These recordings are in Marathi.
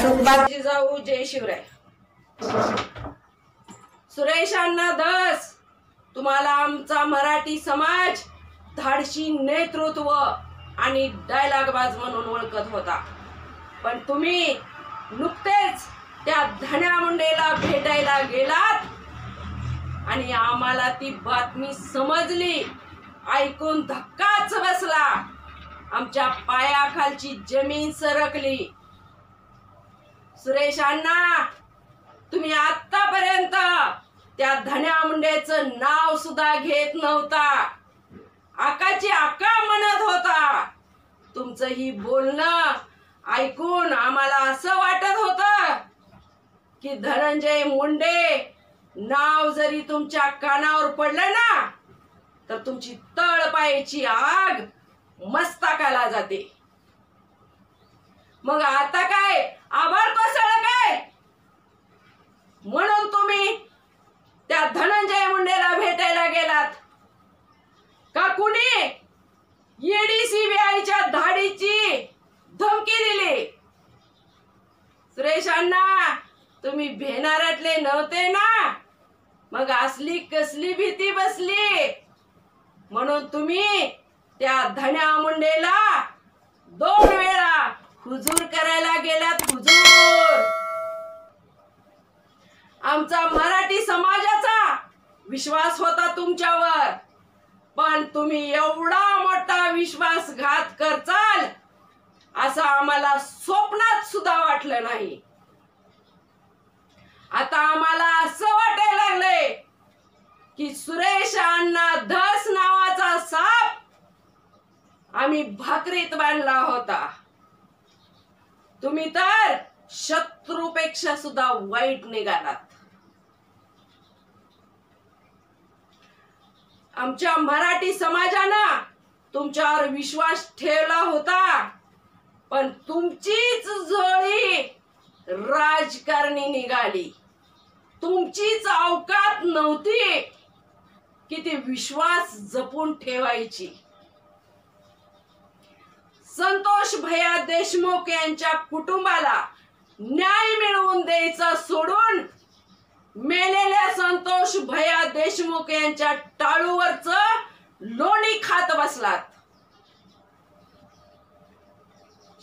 जाऊ जय शिवराय। सुरेशांना धस, तुम्हाला आमचा मराठी समाज धाडशी नेतृत्व आणि डायलॉगबाज म्हणून ओळखत होता, पण तुम्ही नुकतेच त्या धन्या मुंडेला भेटायला गेलात आणि आम्हाला ती बातमी समजली, ऐकून धक्काच बसला, आमच्या पायाखालची जमीन सरकली। सुरेशांना, तुम्ही आतापर्यंत त्या धन्या मुंडेचं नाव सुद्धा घेत नव्हता, आकाची आका म्हणत होता। तुमचं ही बोलणं ऐकून आम्हाला असं वाटत होतं की धनंजय मुंडे नाव जरी तुमच्या कानावर पडलं ना, तर तुमची तळपायाची आग मस्तकाला जाते। मग आता काय आभाळ कोसळलं काय म्हणून तुम्ही त्या धनंजय मुंडेला भेटायला गेलात का? कुणी ईडी सीबीआयच्या धाडीची धमकी दिली? सुरेशांना, तुम्ही भेनारटले नव्हते ना, मग असली कसली भीती बसली? म्हणून तुम्ही त्या धन्या मुंडेला 2 वेळा हुजूर करायला गेलात। हुजूर, आमचा मराठी समाजाचा विश्वास होता तुमच्यावर, पण तुम्ही एवढा मोठा विश्वासघात करचाल असं आम्हाला स्वप्नात सुद्धा वाटलं नाही। आता आम्हाला असं वाटायला लागलंय की सुरेश अण्णा धस नावाचा साप आम्ही भाकरीत बांधला होता। तुम्ही तर शत्रूपेक्षा सुद्धा वाईट निघालात। आमच्या मराठी समाजानं तुमच्यावर विश्वास ठेवला होता, पण तुमचीच झोळी राजकारणी निघाली। तुमचीच अवकात नव्हती की ती विश्वास जपून ठेवायची। संतोष भैया देशमुख यांच्या कुटुंबाला न्याय मिळवून द्यायचा सोडून मेलेल्या संतोष भैया देशमुख यांच्या टाळूवरच लोणी खात बसलात।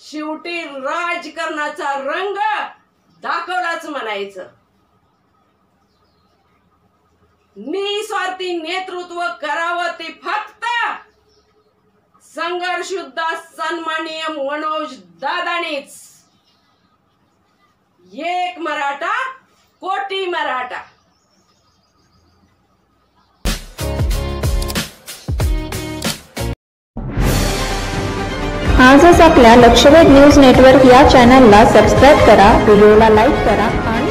शेवटी राजकारणाचा रंग दाखवलाच म्हणायचं। निस्वार्थी नेतृत्व करावं ते फक्त संघर्षयुद्ध सन्माननीय मनोज दादानीच। एक मराठा कोटी मराठा। आजच आपल्या लक्षवेध न्यूज नेटवर्क या चॅनलला सबस्क्राईब करा, व्हिडिओला लाईक करा आणि